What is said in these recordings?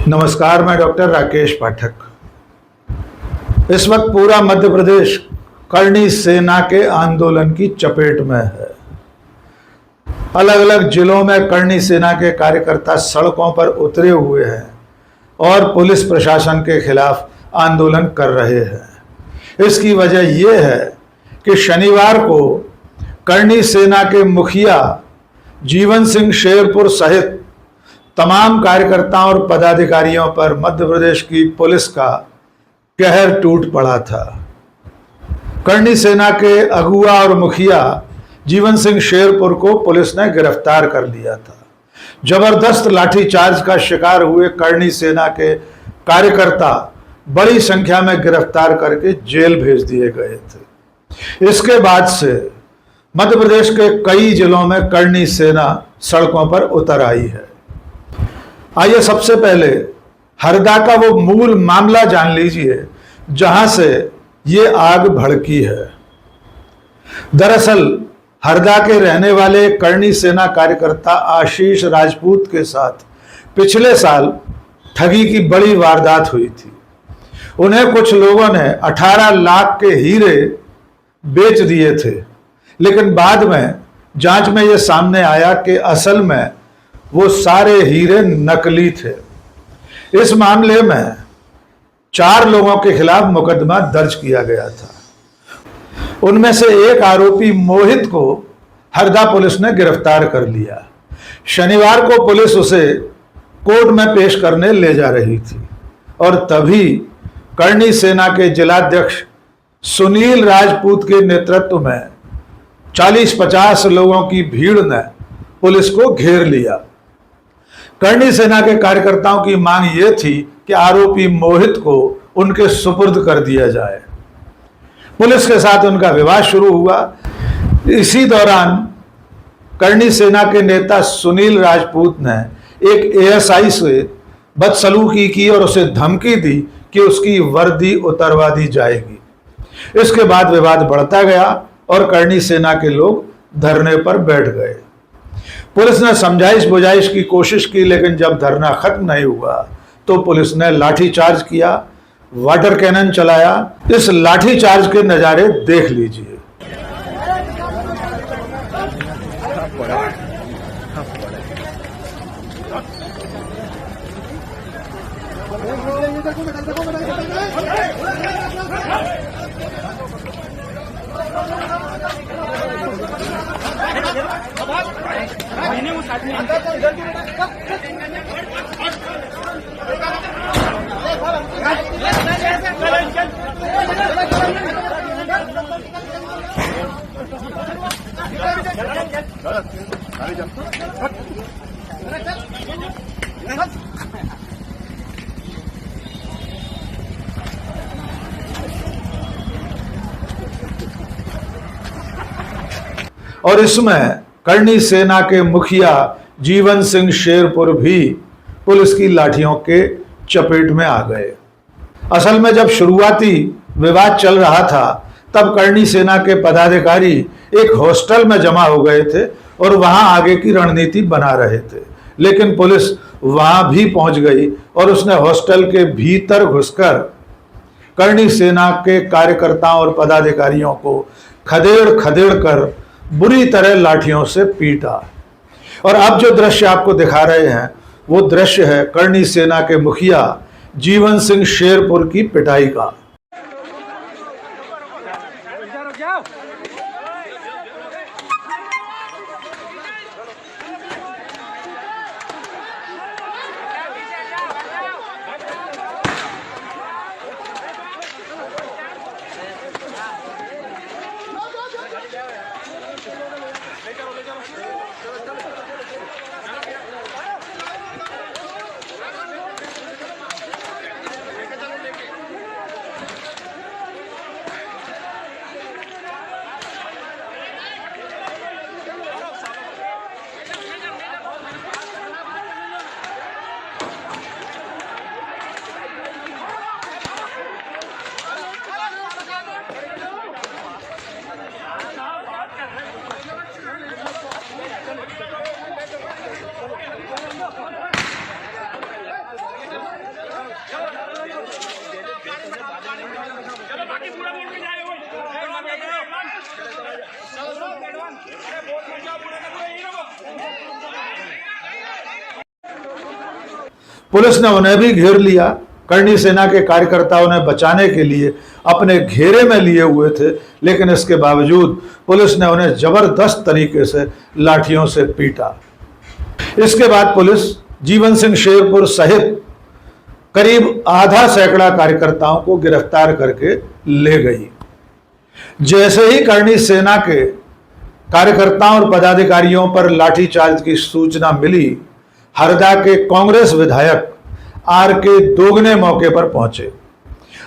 नमस्कार, मैं डॉक्टर राकेश पाठक। इस वक्त पूरा मध्य प्रदेश करणी सेना के आंदोलन की चपेट में है। अलग अलग जिलों में करणी सेना के कार्यकर्ता सड़कों पर उतरे हुए हैं और पुलिस प्रशासन के खिलाफ आंदोलन कर रहे हैं। इसकी वजह यह है कि शनिवार को करणी सेना के मुखिया जीवन सिंह शेरपुर सहित तमाम कार्यकर्ताओं और पदाधिकारियों पर मध्य प्रदेश की पुलिस का कहर टूट पड़ा था। करणी सेना के अगुआ और मुखिया जीवन सिंह शेरपुर को पुलिस ने गिरफ्तार कर लिया था। जबरदस्त लाठीचार्ज का शिकार हुए करणी सेना के कार्यकर्ता बड़ी संख्या में गिरफ्तार करके जेल भेज दिए गए थे। इसके बाद से मध्य प्रदेश के कई जिलों में करणी सेना सड़कों पर उतर आई है। आइए सबसे पहले हरदा का वो मूल मामला जान लीजिए जहां से ये आग भड़की है। दरअसल हरदा के रहने वाले करणी सेना कार्यकर्ता आशीष राजपूत के साथ पिछले साल ठगी की बड़ी वारदात हुई थी। उन्हें कुछ लोगों ने 18 लाख के हीरे बेच दिए थे, लेकिन बाद में जांच में यह सामने आया कि असल में वो सारे हीरे नकली थे। इस मामले में 4 लोगों के खिलाफ मुकदमा दर्ज किया गया था। उनमें से एक आरोपी मोहित को हरदा पुलिस ने गिरफ्तार कर लिया। शनिवार को पुलिस उसे कोर्ट में पेश करने ले जा रही थी और तभी करणी सेना के जिलाध्यक्ष सुनील राजपूत के नेतृत्व में 40-50 लोगों की भीड़ ने पुलिस को घेर लिया। करणी सेना के कार्यकर्ताओं की मांग यह थी कि आरोपी मोहित को उनके सुपुर्द कर दिया जाए। पुलिस के साथ उनका विवाद शुरू हुआ। इसी दौरान करणी सेना के नेता सुनील राजपूत ने एक एएसआई से बदसलूकी की और उसे धमकी दी कि उसकी वर्दी उतरवा दी जाएगी। इसके बाद विवाद बढ़ता गया और करणी सेना के लोग धरने पर बैठ गए। पुलिस ने समझाइश बुझाइश की कोशिश की, लेकिन जब धरना खत्म नहीं हुआ तो पुलिस ने लाठीचार्ज किया, वाटर कैनन चलाया। इस लाठीचार्ज के नजारे देख लीजिए। और इसमें करणी सेना के मुखिया जीवन सिंह शेरपुर भी पुलिस की लाठियों के चपेट में आ गए। असल में जब शुरुआती विवाद चल रहा था तब करणी सेना के पदाधिकारी एक हॉस्टल में जमा हो गए थे और वहां आगे की रणनीति बना रहे थे, लेकिन पुलिस वहां भी पहुंच गई और उसने हॉस्टल के भीतर घुसकर करणी सेना के कार्यकर्ताओं और पदाधिकारियों को खदेड़ खदेड़ कर बुरी तरह लाठियों से पीटा। और अब जो दृश्य आपको दिखा रहे हैं वो दृश्य है करणी सेना के मुखिया जीवन सिंह शेरपुर की पिटाई का। पुलिस ने उन्हें भी घेर लिया। करणी सेना के कार्यकर्ताओं ने बचाने के लिए अपने घेरे में लिए हुए थे, लेकिन इसके बावजूद पुलिस ने उन्हें जबरदस्त तरीके से लाठियों से पीटा। इसके बाद पुलिस जीवन सिंह शेरपुर सहित करीब आधा सैकड़ा कार्यकर्ताओं को गिरफ्तार करके ले गई। जैसे ही करणी सेना के कार्यकर्ताओं और पदाधिकारियों पर लाठीचार्ज की सूचना मिली, हरदा के कांग्रेस विधायक आर.के. दोगने मौके पर पहुंचे।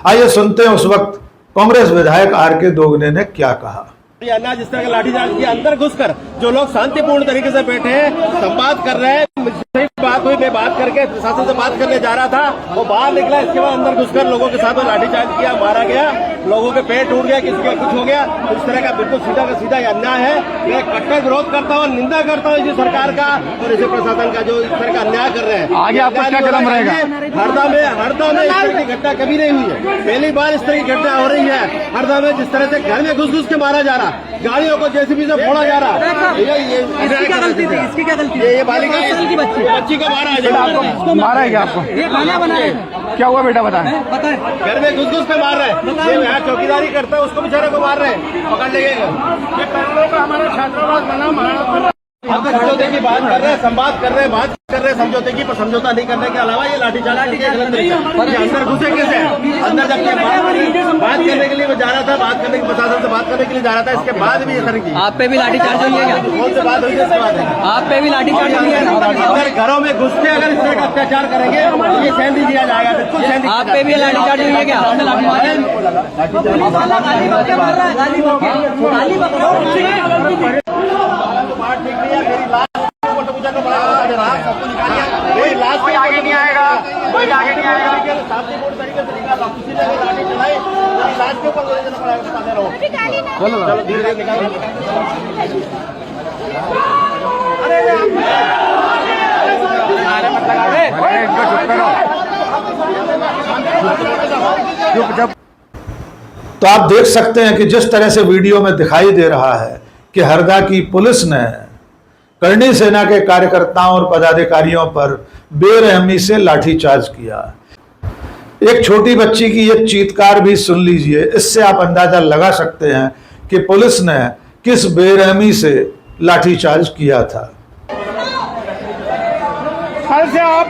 आइए सुनते हैं उस वक्त कांग्रेस विधायक आर.के. दोगने ने क्या कहा। जिस तरह का लाठीचार्ज किया, अंदर घुसकर जो लोग शांतिपूर्ण तरीके से बैठे हैं, संवाद कर रहे हैं, सही बात हुई, मैं बात करके प्रशासन से बात करने जा रहा था, वो बाहर निकला। इसके बाद अंदर घुसकर लोगों के साथ लाठीचार्ज किया, मारा गया, लोगों के पेट टूट गया, किसी का कुछ हो गया। इस तरह का बिल्कुल सीधा का सीधा अन्याय है। मैं कट्टर विरोध करता हूँ, निंदा करता हूँ इसी सरकार का और इसी प्रशासन का जो इस तरह का अन्याय कर रहे हैं। आगे आपका क्या कदम रहेगा? हरदा में इस तरह की घटना कभी नहीं हुई है, पहली बार इस तरह की घटना हो रही है। हरदा में जिस तरह से घर में घुस घुस के मारा जा रहा, गाड़ियों को जेसीबी से फोड़ा जा रहा, इसकी क्या गलती थी? इसकी क्या गलती? ये बालिका की बच्ची को मारा है। आपको मारा है क्या? आपको ये खाना बनाए क्या हुआ बेटा? बताएं। घर में घुस घुस के मार रहे हैं। ये यहाँ चौकीदारी करता है, उसको बेचारे को मार रहे हैं, पकड़ ले गए। हमारे छात्रावास बना, हम समझौते की बात कर रहे हैं, संवाद कर रहे हैं, बात कर रहे हैं समझौते की, पर समझौता नहीं करने के अलावा ये लाठीचार्ज की गलत तरीका। अंदर घुसे कैसे? अंदर जब बात करने के लिए मैं जा रहा था, बात करने के प्रशासन से बात करने के लिए जा रहा था, इसके बाद भी ये सर की आप पे भी लाठीचार्ज हुई है क्या? कौन से बात हुई है? इसके बाद आप पे भी लाठीचार्ज हुई है? अगर घरों में घुस के अगर इस तरह का अत्याचार करेंगे तो ये सहन नहीं दिया जाएगा, बिल्कुल सहन नहीं। आप पे भी लाठीचार्ज हुई है क्या? कोई लाश कोई आगे नहीं आएगा, कोई आगे नहीं आएगा। शांतिपूर्ण तरीके से निकाला, किसी ने भी लाठी चलाई, मेरी लाश के ऊपर लेना पड़ा, बताते रहो। चलो धीरे धीरे निकालो। तो आप देख सकते हैं कि जिस तरह से वीडियो में दिखाई दे रहा है कि हरदा की पुलिस ने करणी सेना के कार्यकर्ताओं और पदाधिकारियों पर बेरहमी से लाठीचार्ज किया। एक छोटी बच्ची की ये चीत्कार भी सुन लीजिए, इससे आप अंदाजा लगा सकते हैं कि पुलिस ने किस बेरहमी से लाठीचार्ज किया था। कल से आप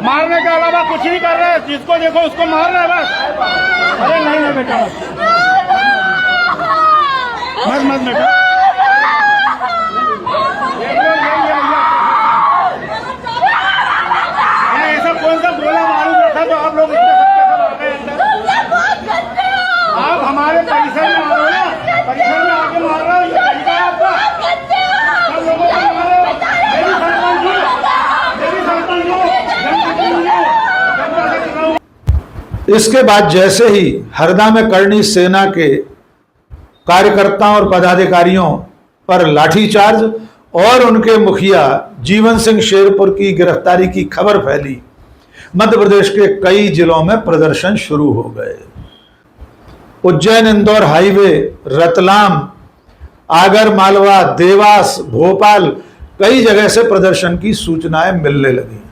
मारने के अलावा कुछ नहीं कर रहे हैं, जिसको देखो उसको मार रहे हैं बस। अरे नहीं बेटा, मत बेटा। ऐसा कौन सा गोला मालूम रखा तो आप लोग आप हमारे परिसर में आ रहे हो, परिसर में आके मार रहे हो, ये तरीका है आपका? सब लोगों को मार रहे हो। मेरी सरपंच इसके बाद जैसे ही हरदा में करणी सेना के कार्यकर्ताओं और पदाधिकारियों पर लाठीचार्ज और उनके मुखिया जीवन सिंह शेरपुर की गिरफ्तारी की खबर फैली, मध्य प्रदेश के कई जिलों में प्रदर्शन शुरू हो गए। उज्जैन इंदौर हाईवे, रतलाम, आगर मालवा, देवास, भोपाल, कई जगह से प्रदर्शन की सूचनाएं मिलने लगी।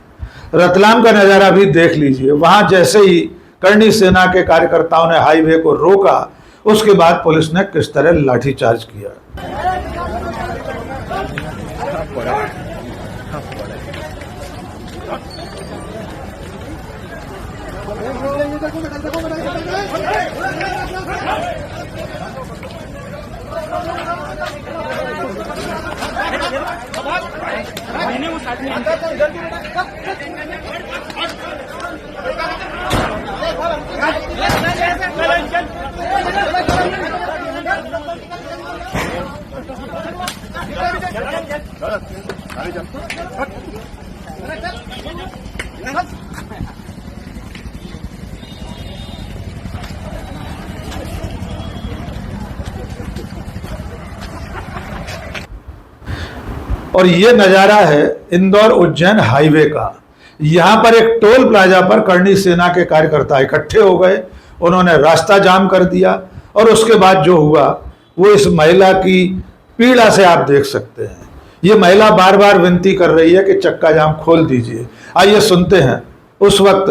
रतलाम का नजारा भी देख लीजिए। वहां जैसे ही करणी सेना के कार्यकर्ताओं ने हाईवे को रोका, उसके बाद पुलिस ने किस तरह लाठीचार्ज किया। और ये नज़ारा है इंदौर उज्जैन हाईवे का। यहाँ पर एक टोल प्लाजा पर करणी सेना के कार्यकर्ता इकट्ठे हो गए, उन्होंने रास्ता जाम कर दिया और उसके बाद जो हुआ वो इस महिला की पीड़ा से आप देख सकते हैं। ये महिला बार बार विनती कर रही है कि चक्का जाम खोल दीजिए। आइए सुनते हैं उस वक्त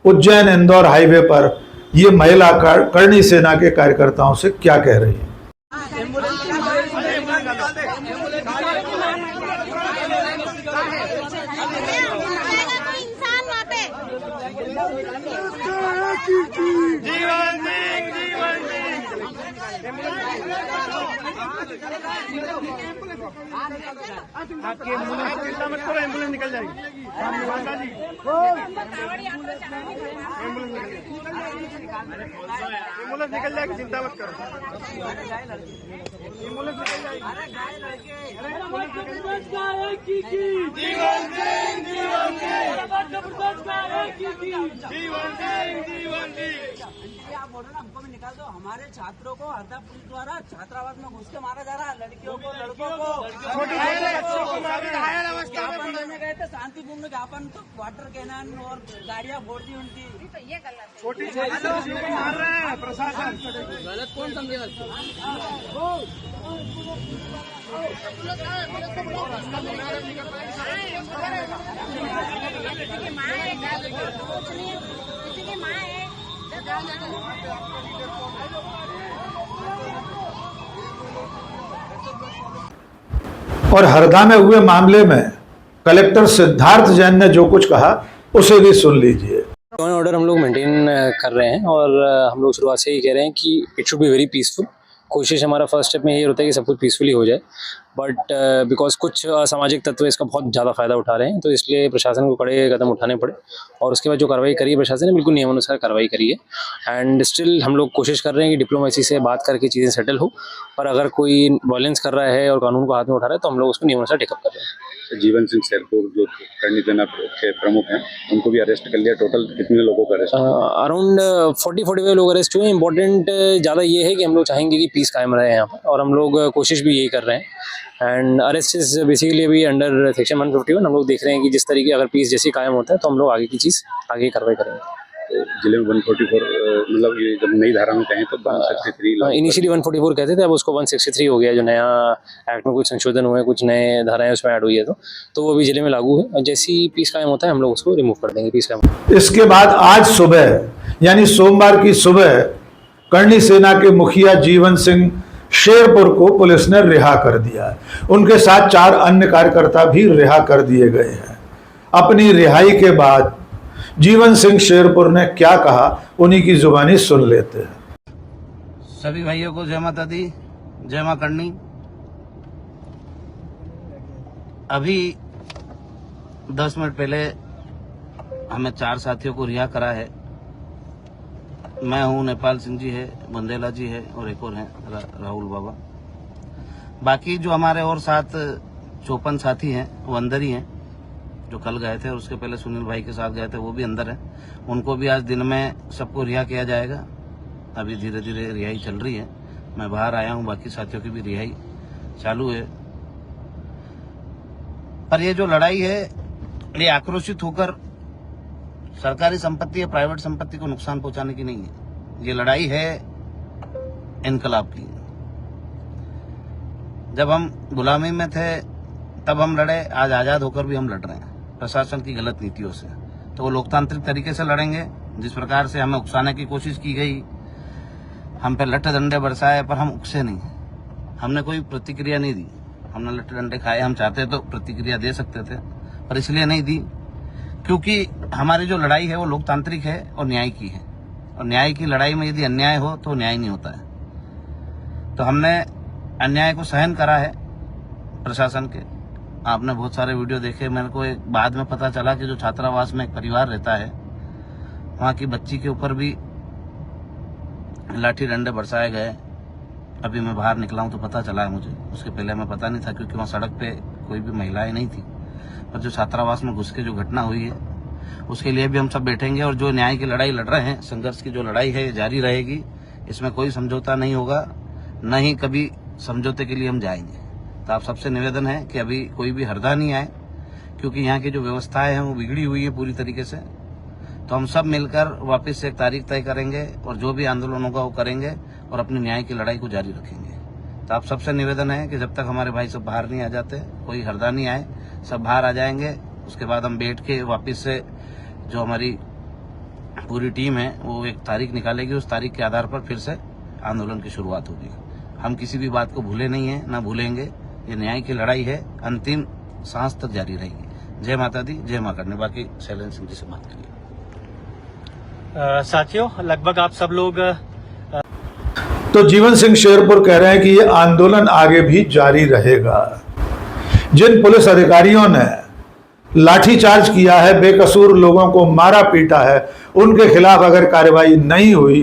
उज्जैन इंदौर हाईवे पर ये महिला करणी सेना के कार्यकर्ताओं से क्या कह रही है। आपकी चिंता मत करो, एम्बुलेंस निकल जाएगी। एम्बुलेंस निकल जाएगी, चिंता मत करो। एम्बुलेंस निकल जाएगी। आप बोल रहे ना, हमको भी निकाल दो। हमारे छात्रों को हरदा पुलिस द्वारा छात्रावास में घुस के मारा जा रहा है। लड़कियों को, लड़कों को, छोटे छोटे बच्चों को घायल अवस्था में ज्ञापन देने गए थे, शांतिपूर्ण ज्ञापन, तो वाटर कैनन और गाड़ियां फोड़ दी उनकी। छोटी छोटी बच्चियों को मार रहे हैं प्रशासन। गलत कौन समझेगा? और हरदा में हुए मामले में कलेक्टर सिद्धार्थ जैन ने जो कुछ कहा उसे भी सुन लीजिए। लॉ एंड ऑर्डर हम लोग मेंटेन कर रहे हैं और हम लोग शुरुआत से ही कह रहे हैं कि it should be very peaceful. कोशिश हमारा फर्स्ट स्टेप में ये होता है कि सब कुछ पीसफुली हो जाए, बट बिकॉज कुछ असामाजिक तत्व इसका बहुत ज़्यादा फायदा उठा रहे हैं, तो इसलिए प्रशासन को कड़े कदम उठाने पड़े। और उसके बाद जो कार्रवाई करी है प्रशासन ने, बिल्कुल नियमानुसार कार्रवाई करी है। एंड स्टिल हम लोग कोशिश कर रहे हैं कि डिप्लोमेसी से बात करके चीज़ें सेटल हो, पर अगर कोई वायलेंस कर रहा है और कानून को हाथ में उठा रहा है तो हम लोग उसको नियमानुसार टेकअप कर रहे हैं। जीवन सिंह शेरपुर जो करणी सेना के प्रमुख हैं, उनको भी अरेस्ट कर लिया। टोटल कितने लोगों का अरेस्ट? अराउंड 40-45 लोग अरेस्ट हुए। इंपॉर्टेंट ज़्यादा ये है कि हम लोग चाहेंगे कि पीस कायम रहे यहाँ पर, और हम लोग कोशिश भी यही कर रहे हैं। एंड अरेस्ट इज बेसिकली अभी अंडर सेक्शन 151। हम लोग देख रहे हैं कि जिस तरीके अगर पीस जैसे कायम होता है तो हम लोग आगे की चीज़ आगे कार्रवाई करेंगे। तो जिले में 144 मतलब ये जब नई धारा में कहें तो 163 इनिशियली 144 कहते थे, अब उसको 163 हो गया। जो नया एक्ट में कुछ संशोधन हुए, कुछ नए धाराएं उसमें ऐड हुई है, तो वो भी जिले में लागू है। जैसे ही पीस कायम होता है हम लोग उसको रिमूव कर देंगे। पीस कायम इसके बाद आज सुबह यानी सोमवार की सुबह करणी सेना के मुखिया जीवन सिंह शेरपुर को पुलिस ने रिहा कर दिया। उनके साथ 4 अन्य कार्यकर्ता भी रिहा कर दिए गए हैं। अपनी रिहाई के बाद जीवन सिंह शेरपुर ने क्या कहा, उन्हीं की जुबानी सुन लेते हैं। सभी भाइयों को जय माता दी, जय मां करणी। अभी 10 मिनट पहले हमें 4 साथियों को रिहा करा है। मैं हूं, नेपाल सिंह जी है, बंदेला जी है और एक और हैं राहुल बाबा। बाकी जो हमारे और साथ 54 साथी हैं वो अंदर ही हैं, जो कल गए थे और उसके पहले सुनील भाई के साथ गए थे, वो भी अंदर हैं। उनको भी आज दिन में सबको रिहा किया जाएगा। अभी धीरे धीरे रिहाई चल रही है। मैं बाहर आया हूं, बाकी साथियों की भी रिहाई चालू है। पर ये जो लड़ाई है, ये आक्रोशित होकर सरकारी संपत्ति या प्राइवेट संपत्ति को नुकसान पहुंचाने की नहीं है। ये लड़ाई है इनकलाब की। जब हम गुलामी में थे तब हम लड़े, आज आजाद होकर भी हम लड़ रहे हैं प्रशासन की गलत नीतियों से। तो वो लोकतांत्रिक तरीके से लड़ेंगे। जिस प्रकार से हमें उकसाने की कोशिश की गई, हम पे लट्ठे डंडे बरसाए, पर हम उकसे नहीं, हमने कोई प्रतिक्रिया नहीं दी। हमने लट्ठे डंडे खाए, हम चाहते तो प्रतिक्रिया दे सकते थे, पर इसलिए नहीं दी क्योंकि हमारी जो लड़ाई है वो लोकतांत्रिक है और न्याय की है। और न्याय की लड़ाई में यदि अन्याय हो तो न्याय नहीं होता है। तो हमने अन्याय को सहन करा है प्रशासन के। आपने बहुत सारे वीडियो देखे। मेरे को एक बाद में पता चला कि जो छात्रावास में एक परिवार रहता है, वहाँ की बच्ची के ऊपर भी लाठी डंडे बरसाए गए। अभी मैं बाहर निकला हूँ तो पता चला है मुझे। उसके पहले मैं पता नहीं था क्योंकि वहाँ सड़क पे कोई भी महिलाएं नहीं थी। पर जो छात्रावास में घुस के जो घटना हुई है, उसके लिए भी हम सब बैठेंगे। और जो न्याय की लड़ाई लड़ रहे हैं, संघर्ष की जो लड़ाई है, जारी रहेगी। इसमें कोई समझौता नहीं होगा, न ही कभी समझौते के लिए हम जाएंगे। तो आप सबसे निवेदन है कि अभी कोई भी हरदा नहीं आए, क्योंकि यहाँ की जो व्यवस्थाएं हैं वो बिगड़ी हुई है पूरी तरीके से। तो हम सब मिलकर वापस से एक तारीख तय करेंगे और जो भी आंदोलन होगा वो करेंगे और अपनी न्याय की लड़ाई को जारी रखेंगे। तो आप सबसे निवेदन है कि जब तक हमारे भाई सब बाहर नहीं आ जाते, कोई हरदा नहीं आए, सब बाहर आ जाएंगे। उसके बाद हम बैठ के वापस से जो हमारी पूरी टीम है वो एक तारीख निकालेगी, उस तारीख के आधार पर फिर से आंदोलन की शुरुआत होगी। हम किसी भी बात को भूले नहीं हैं, ना भूलेंगे। ये न्याय की लड़ाई है, अंतिम सांस तक जारी रहेगी। जय माता दी, जय मां करने। बाकी शैलेंद्र सिंह जी से बात करिए। साथियों, लगभग आप सब लोग तो जीवन सिंह शेरपुर कह रहे हैं कि ये आंदोलन आगे भी जारी रहेगा। जिन पुलिस अधिकारियों ने लाठीचार्ज किया है, बेकसूर लोगों को मारा पीटा है, उनके खिलाफ अगर कार्रवाई नहीं हुई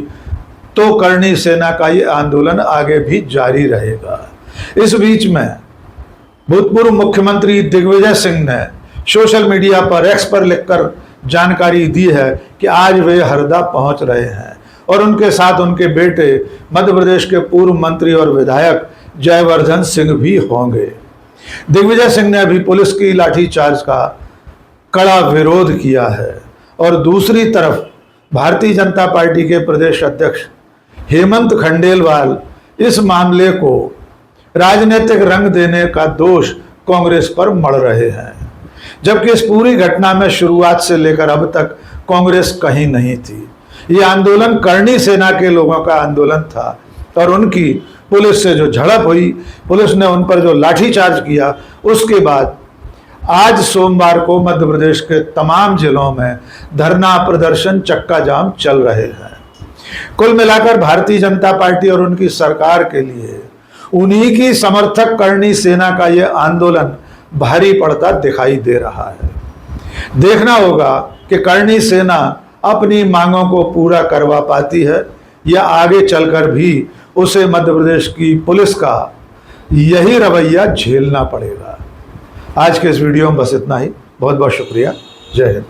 तो करणी सेना का ये आंदोलन आगे भी जारी रहेगा। इस बीच में भूतपूर्व मुख्यमंत्री दिग्विजय सिंह ने सोशल मीडिया पर एक्स पर लिखकर जानकारी दी है कि आज वे हरदा पहुंच रहे हैं और उनके साथ उनके बेटे मध्य प्रदेश के पूर्व मंत्री और विधायक जयवर्धन सिंह भी होंगे। दिग्विजय सिंह ने अभी पुलिस की लाठीचार्ज का कड़ा विरोध किया है और दूसरी तरफ भारतीय जनता पार्टी के प्रदेश अध्यक्ष हेमंत खंडेलवाल इस मामले को राजनीतिक रंग देने का दोष कांग्रेस पर मढ़ रहे हैं, जबकि इस पूरी घटना में शुरुआत से लेकर अब तक कांग्रेस कहीं नहीं थी। ये आंदोलन करणी सेना के लोगों का आंदोलन था और उनकी पुलिस से जो झड़प हुई, पुलिस ने उन पर जो लाठीचार्ज किया, उसके बाद आज सोमवार को मध्य प्रदेश के तमाम जिलों में धरना प्रदर्शन चक्का जाम चल रहे हैं। कुल मिलाकर भारतीय जनता पार्टी और उनकी सरकार के लिए उन्हीं की समर्थक करणी सेना का यह आंदोलन भारी पड़ता दिखाई दे रहा है। देखना होगा कि करणी सेना अपनी मांगों को पूरा करवा पाती है या आगे चलकर भी उसे मध्य प्रदेश की पुलिस का यही रवैया झेलना पड़ेगा। आज के इस वीडियो में बस इतना ही। बहुत बहुत शुक्रिया। जय हिंद।